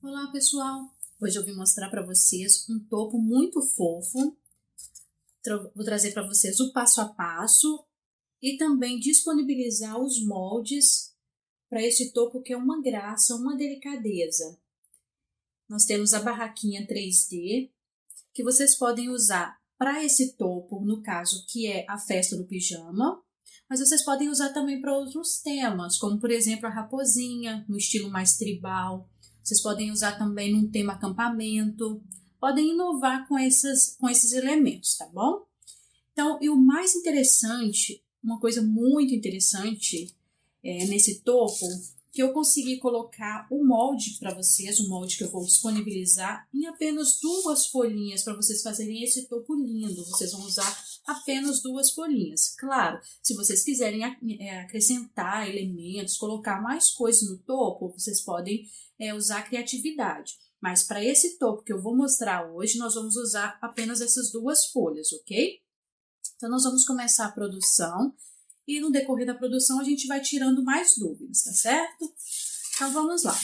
Olá pessoal, hoje eu vim mostrar para vocês um topo muito fofo. Vou trazer para vocês o passo a passo e também disponibilizar os moldes para esse topo que é uma graça, uma delicadeza. Nós temos a barraquinha 3D que vocês podem usar para esse topo, no caso que é a festa do pijama, mas vocês podem usar também para outros temas, como por exemplo a raposinha, no estilo mais tribal. Vocês podem usar também num tema acampamento, podem inovar com esses elementos, tá bom? Então, e o mais interessante, uma coisa muito interessante nesse topo, que eu consegui colocar o molde para vocês, o molde que eu vou disponibilizar em apenas 2 folhinhas para vocês fazerem esse topo lindo. Vocês vão usar apenas 2 folhinhas. Claro, se vocês quiserem acrescentar elementos, colocar mais coisas no topo, vocês podem usar a criatividade. Mas para esse topo que eu vou mostrar hoje, nós vamos usar apenas essas 2 folhas, ok? Então, nós vamos começar a produção. E no decorrer da produção a gente vai tirando mais dúvidas, tá certo? Então vamos lá.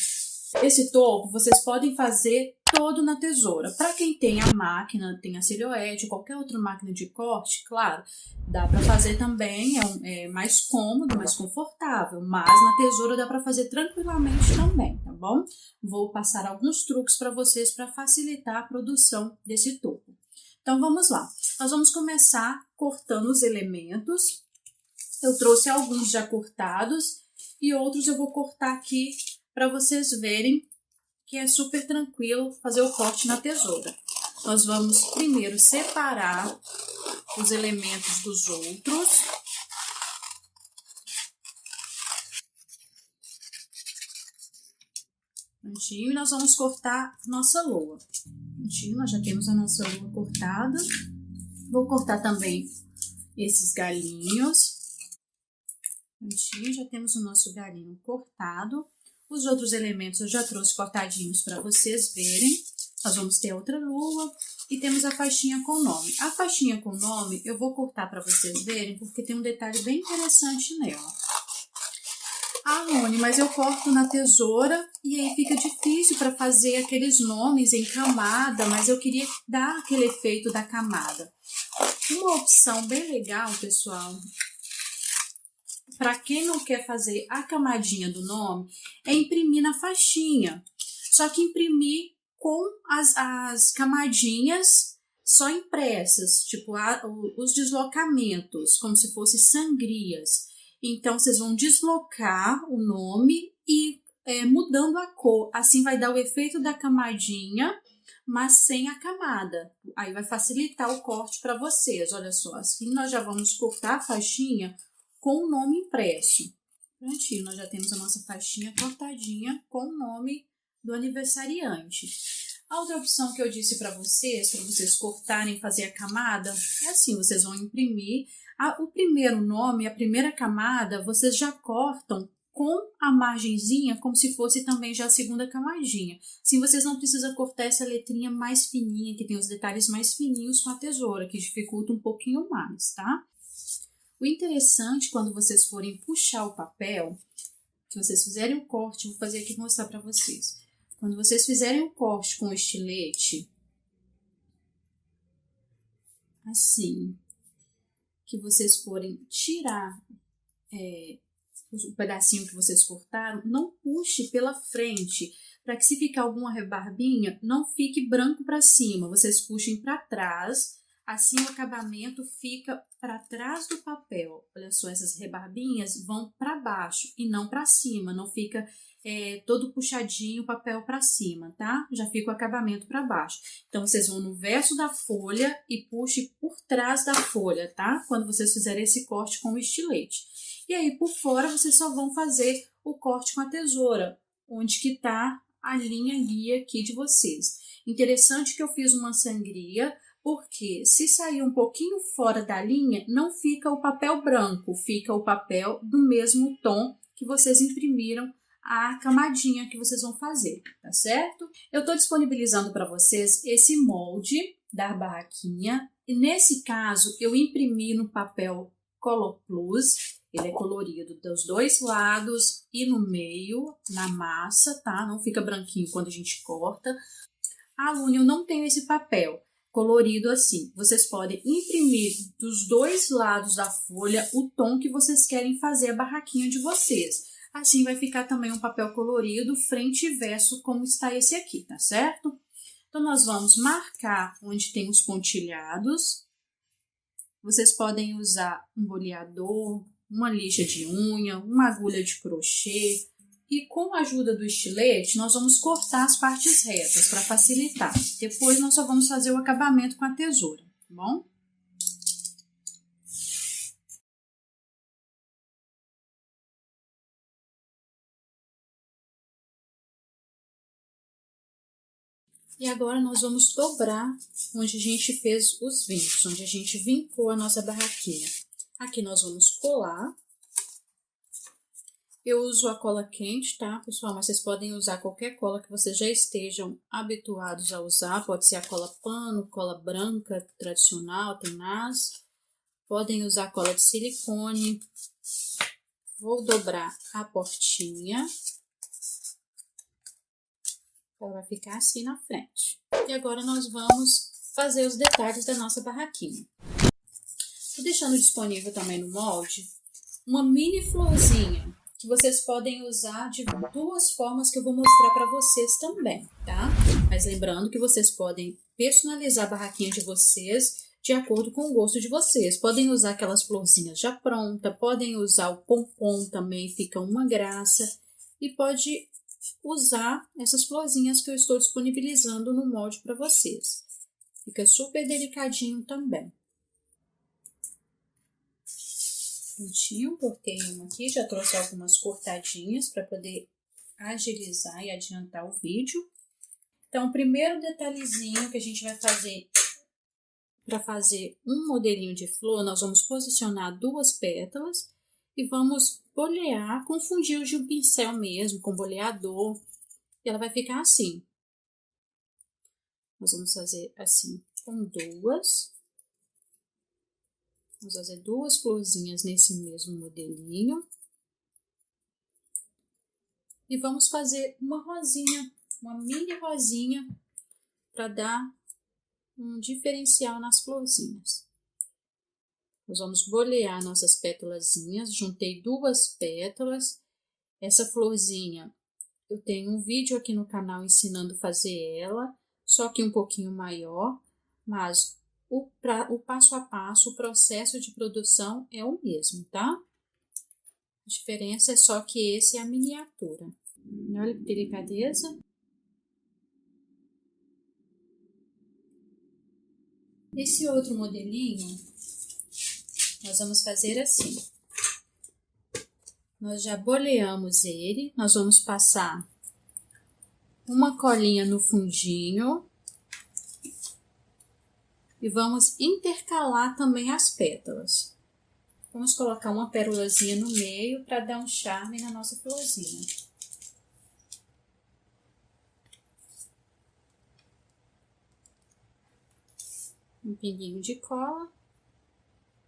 Esse topo vocês podem fazer todo na tesoura. Para quem tem a máquina, tem a Silhouette, qualquer outra máquina de corte, claro, dá para fazer também, é mais cômodo, mais confortável, mas na tesoura dá para fazer tranquilamente também, tá bom? Vou passar alguns truques para vocês para facilitar a produção desse topo. Então vamos lá. Nós vamos começar cortando os elementos. Eu trouxe alguns já cortados e outros eu vou cortar aqui para vocês verem que é super tranquilo fazer o corte na tesoura. Nós vamos primeiro separar os elementos dos outros. Prontinho, e nós vamos cortar nossa lua. Prontinho, nós já temos a nossa lua cortada. Vou cortar também esses galinhos. Prontinho, já temos o nosso galinho cortado. Os outros elementos eu já trouxe cortadinhos para vocês verem. Nós vamos ter outra lua e temos a faixinha com nome. A faixinha com nome eu vou cortar para vocês verem porque tem um detalhe bem interessante nela. Ah, Rony, mas eu corto na tesoura e aí fica difícil para fazer aqueles nomes em camada, mas eu queria dar aquele efeito da camada. Uma opção bem legal, pessoal, para quem não quer fazer a camadinha do nome, é imprimir na faixinha. Só que imprimir com as camadinhas só impressas, tipo os deslocamentos, como se fossem sangrias. Então, vocês vão deslocar o nome e mudando a cor. Assim vai dar o efeito da camadinha, mas sem a camada. Aí vai facilitar o corte para vocês. Olha só, assim nós já vamos cortar a faixinha com o nome impresso. Prontinho, nós já temos a nossa faixinha cortadinha com o nome do aniversariante. A outra opção que eu disse para vocês cortarem e fazer a camada, é assim, vocês vão imprimir o primeiro nome, a primeira camada, vocês já cortam com a margenzinha, como se fosse também já a segunda camadinha. Assim, vocês não precisam cortar essa letrinha mais fininha, que tem os detalhes mais fininhos com a tesoura, que dificulta um pouquinho mais, tá? O interessante, quando vocês forem puxar o papel, que vocês fizerem o corte, vou fazer aqui mostrar para vocês. Quando vocês fizerem o corte com o estilete, assim, que vocês forem tirar o pedacinho que vocês cortaram, não puxe pela frente, para que se ficar alguma rebarbinha, não fique branco para cima. Vocês puxem para trás. Assim o acabamento fica para trás do papel. Olha só, essas rebarbinhas vão para baixo e não para cima. Não fica todo puxadinho o papel para cima, tá? Já fica o acabamento para baixo. Então, vocês vão no verso da folha e puxem por trás da folha, tá? Quando vocês fizerem esse corte com o estilete. E aí, por fora, vocês só vão fazer o corte com a tesoura, onde que tá a linha guia aqui de vocês. Interessante que eu fiz uma sangria, porque se sair um pouquinho fora da linha, não fica o papel branco, fica o papel do mesmo tom que vocês imprimiram a camadinha que vocês vão fazer, tá certo? Eu tô disponibilizando para vocês esse molde da barraquinha, e nesse caso eu imprimi no papel Color Plus, Ele é colorido dos dois lados e no meio, na massa, tá? Não fica branquinho quando a gente corta. Ah, Lune, eu não tenho esse papel colorido assim. Vocês podem imprimir dos dois lados da folha o tom que vocês querem fazer a barraquinha de vocês. Assim vai ficar também um papel colorido, frente e verso, como está esse aqui, tá certo? Então, nós vamos marcar onde tem os pontilhados. Vocês podem usar um boleador, uma lixa de unha, uma agulha de crochê. E com a ajuda do estilete, nós vamos cortar as partes retas para facilitar. Depois, nós só vamos fazer o acabamento com a tesoura, tá bom? E agora nós vamos dobrar onde a gente fez os vincos, onde a gente vincou a nossa barraquinha. Aqui nós vamos colar. Eu uso a cola quente, tá, pessoal? Mas vocês podem usar qualquer cola que vocês já estejam habituados a usar. Pode ser a cola pano, cola branca tradicional, tenaz. Podem usar cola de silicone. Vou dobrar a portinha. Ela vai ficar assim na frente. E agora nós vamos fazer os detalhes da nossa barraquinha. Estou deixando disponível também no molde uma mini florzinha que vocês podem usar de duas formas que eu vou mostrar para vocês também, tá? Mas lembrando que vocês podem personalizar a barraquinha de vocês de acordo com o gosto de vocês. Podem usar aquelas florzinhas já pronta, podem usar o pompom também, fica uma graça. E pode usar essas florzinhas que eu estou disponibilizando no molde para vocês. Fica super delicadinho também. Prontinho, cortei uma aqui, já trouxe algumas cortadinhas para poder agilizar e adiantar o vídeo. Então, o primeiro detalhezinho que a gente vai fazer para fazer um modelinho de flor, nós vamos posicionar duas pétalas e vamos bolear com fundinho de um pincel mesmo, com boleador, e ela vai ficar assim. Nós vamos fazer assim com duas. Vamos fazer duas florzinhas nesse mesmo modelinho. E vamos fazer uma rosinha, uma mini rosinha, para dar um diferencial nas florzinhas. Nós vamos bolear nossas pétalazinhas, juntei duas pétalas. Essa florzinha, eu tenho um vídeo aqui no canal ensinando a fazer ela, só que um pouquinho maior, mas o passo a passo, o processo de produção é o mesmo, tá? A diferença é só que esse é a miniatura. Olha que delicadeza. Esse outro modelinho, nós vamos fazer assim. Nós já boleamos ele, nós vamos passar uma colinha no fundinho. E vamos intercalar também as pétalas. Vamos colocar uma pérolazinha no meio para dar um charme na nossa florzinha. Um pinguinho de cola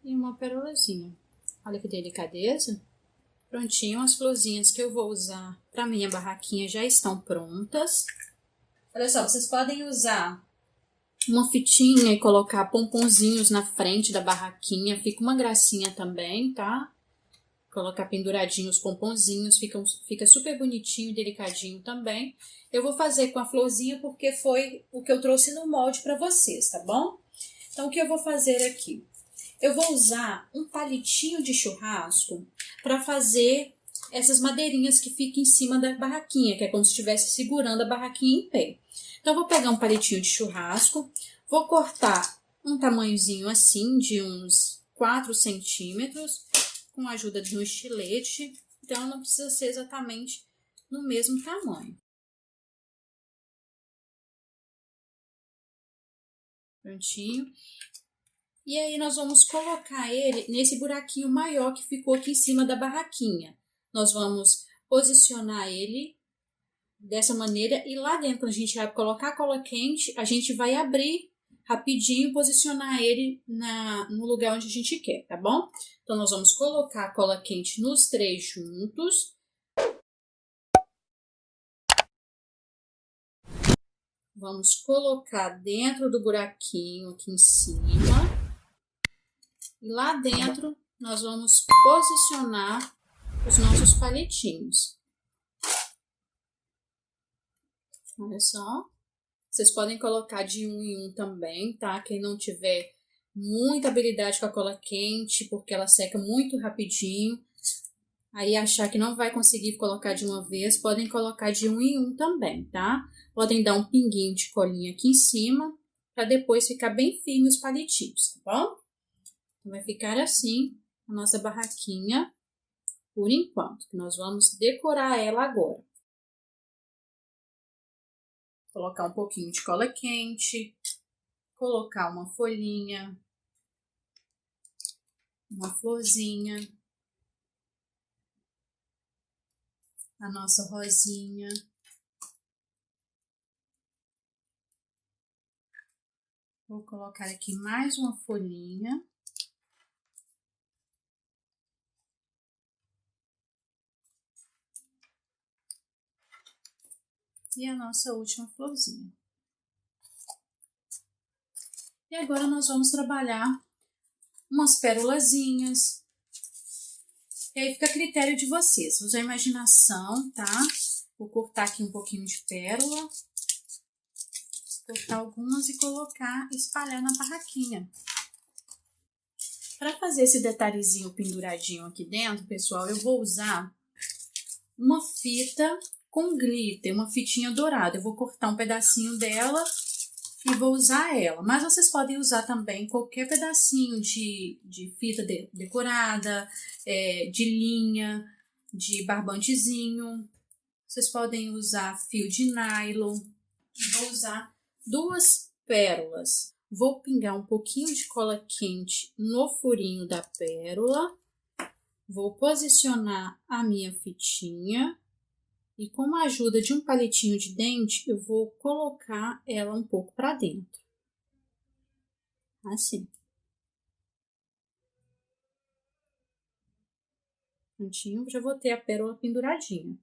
e uma pérolazinha. Olha que delicadeza. Prontinho, as florzinhas que eu vou usar para minha barraquinha já estão prontas. Olha só, vocês podem usar uma fitinha e colocar pomponzinhos na frente da barraquinha, fica uma gracinha também, tá? Colocar penduradinhos os pomponzinhos, fica super bonitinho e delicadinho também. Eu vou fazer com a florzinha porque foi o que eu trouxe no molde para vocês, tá bom? Então, o que eu vou fazer aqui? Eu vou usar um palitinho de churrasco para fazer essas madeirinhas que ficam em cima da barraquinha, que é como se estivesse segurando a barraquinha em pé. Então, eu vou pegar um palitinho de churrasco, vou cortar um tamanhozinho assim, de uns 4 centímetros, com a ajuda de um estilete. Então, não precisa ser exatamente no mesmo tamanho. Prontinho. E aí, nós vamos colocar ele nesse buraquinho maior que ficou aqui em cima da barraquinha. Nós vamos posicionar ele dessa maneira e lá dentro, quando a gente vai colocar a cola quente, a gente vai abrir rapidinho, posicionar ele no lugar onde a gente quer, tá bom? Então, nós vamos colocar a cola quente nos 3 juntos. Vamos colocar dentro do buraquinho aqui em cima. E lá dentro, nós vamos posicionar os nossos palitinhos. Olha só. Vocês podem colocar de um em um também, tá? Quem não tiver muita habilidade com a cola quente, porque ela seca muito rapidinho, aí achar que não vai conseguir colocar de uma vez, podem colocar de um em um também, tá? Podem dar um pinguinho de colinha aqui em cima, para depois ficar bem firme os palitinhos, tá bom? Então, vai ficar assim a nossa barraquinha por enquanto, que nós vamos decorar ela agora. Colocar um pouquinho de cola quente, colocar uma folhinha, uma florzinha, a nossa rosinha. Vou colocar aqui mais uma folhinha. E a nossa última florzinha. E agora nós vamos trabalhar umas pérolazinhas. E aí fica a critério de vocês. Usa a imaginação, tá? Vou cortar aqui um pouquinho de pérola. Cortar algumas e colocar, espalhar na barraquinha. Para fazer esse detalhezinho penduradinho aqui dentro, pessoal, eu vou usar uma fita com glitter, uma fitinha dourada. Eu vou cortar um pedacinho dela e vou usar ela. Mas vocês podem usar também qualquer pedacinho de fita decorada, de linha, de barbantezinho. Vocês podem usar fio de nylon. Vou usar 2 pérolas. Vou pingar um pouquinho de cola quente no furinho da pérola. Vou posicionar a minha fitinha. E com a ajuda de um palitinho de dente, eu vou colocar ela um pouco para dentro. Assim. Prontinho, já vou ter a pérola penduradinha.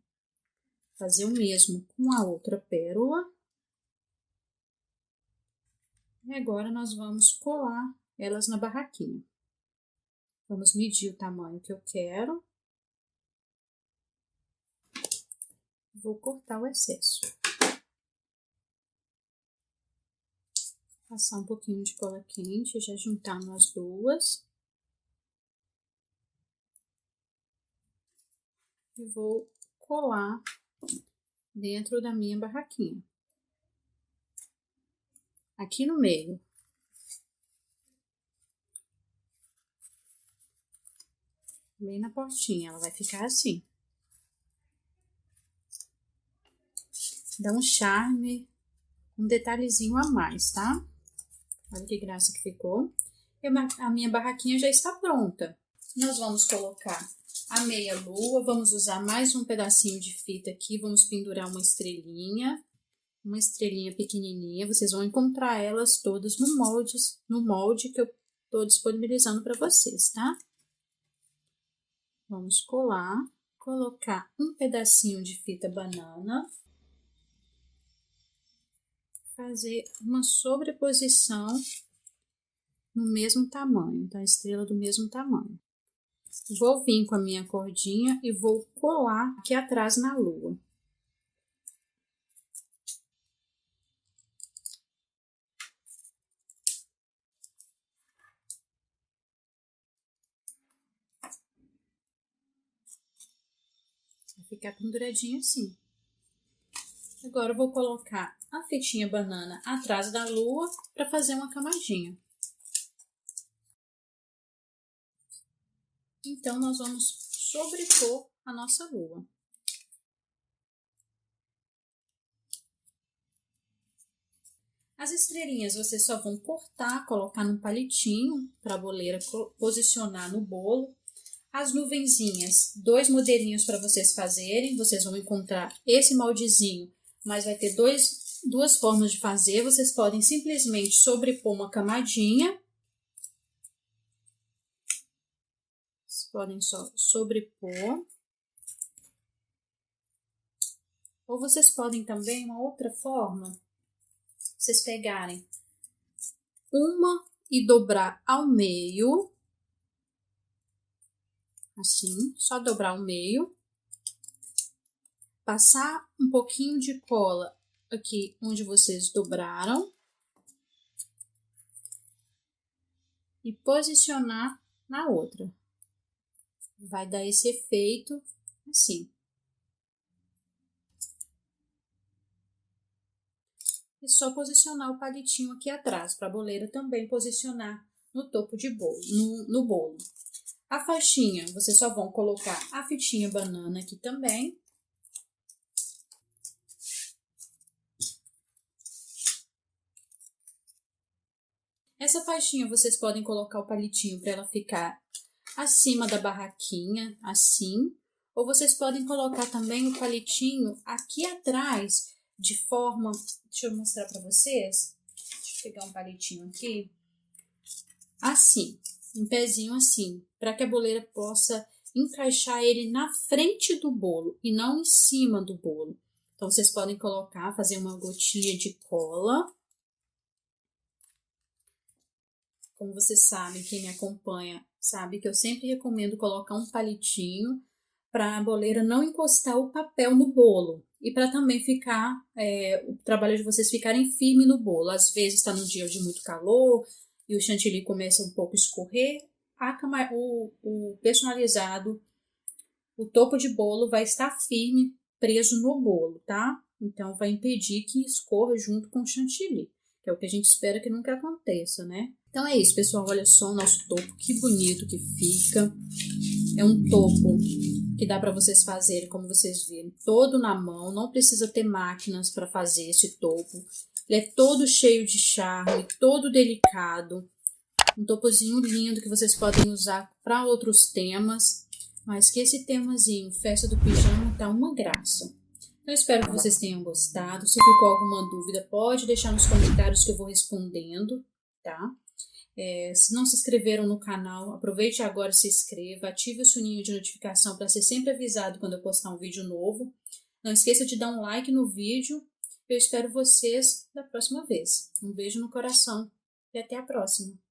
Fazer o mesmo com a outra pérola. E agora nós vamos colar elas na barraquinha. Vamos medir o tamanho que eu quero. Vou cortar o excesso. Passar um pouquinho de cola quente, já juntar nas duas. E vou colar dentro da minha barraquinha. Aqui no meio. Bem na portinha, ela vai ficar assim. Dá um charme, um detalhezinho a mais, tá? Olha que graça que ficou. E a minha barraquinha já está pronta. Nós vamos colocar a meia lua, vamos usar mais um pedacinho de fita aqui, vamos pendurar uma estrelinha pequenininha. Vocês vão encontrar elas todas no molde que eu estou disponibilizando para vocês, tá? Vamos colocar um pedacinho de fita banana. Fazer uma sobreposição no mesmo tamanho, tá? Estrela do mesmo tamanho. Vou vir com a minha cordinha e vou colar aqui atrás na lua. Vai ficar penduradinho assim. Agora, eu vou colocar a fitinha banana atrás da lua para fazer uma camadinha. Então, nós vamos sobrepor a nossa lua. As estrelinhas vocês só vão cortar, colocar num palitinho para a boleira posicionar no bolo. As nuvenzinhas, 2 modelinhos para vocês fazerem. Vocês vão encontrar esse moldezinho, mas vai ter dois duas formas de fazer. Vocês podem simplesmente sobrepor uma camadinha. Vocês podem só sobrepor. Ou vocês podem também, uma outra forma, vocês pegarem uma e dobrar ao meio. Assim, só dobrar ao meio. Passar um pouquinho de cola aqui onde vocês dobraram. E posicionar na outra. Vai dar esse efeito assim. E só posicionar o palitinho aqui atrás, para a boleira também posicionar no topo de bolo, no bolo. A faixinha, vocês só vão colocar a fitinha banana aqui também. Essa faixinha vocês podem colocar o palitinho para ela ficar acima da barraquinha, assim. Ou vocês podem colocar também o palitinho aqui atrás, de forma... Deixa eu mostrar para vocês. Deixa eu pegar um palitinho aqui. Assim, um pezinho assim, para que a boleira possa encaixar ele na frente do bolo e não em cima do bolo. Então, vocês podem colocar, fazer uma gotinha de cola. Como vocês sabem, quem me acompanha sabe que eu sempre recomendo colocar um palitinho para a boleira não encostar o papel no bolo. E para também ficar, o trabalho de vocês ficarem firme no bolo. Às vezes está num dia de muito calor e o chantilly começa um pouco a escorrer. O personalizado, o topo de bolo vai estar firme, preso no bolo, tá? Então vai impedir que escorra junto com o chantilly, que é o que a gente espera que nunca aconteça, né? Então é isso, pessoal. Olha só o nosso topo, que bonito que fica. É um topo que dá para vocês fazerem, como vocês viram, todo na mão. Não precisa ter máquinas para fazer esse topo. Ele é todo cheio de charme, todo delicado. Um topozinho lindo que vocês podem usar para outros temas. Mas que esse temazinho, festa do pijama, tá uma graça. Então, eu espero que vocês tenham gostado. Se ficou alguma dúvida, pode deixar nos comentários que eu vou respondendo, tá? Se não se inscreveram no canal, aproveite agora e se inscreva, ative o sininho de notificação para ser sempre avisado quando eu postar um vídeo novo. Não esqueça de dar um like no vídeo. Eu espero vocês da próxima vez. Um beijo no coração e até a próxima.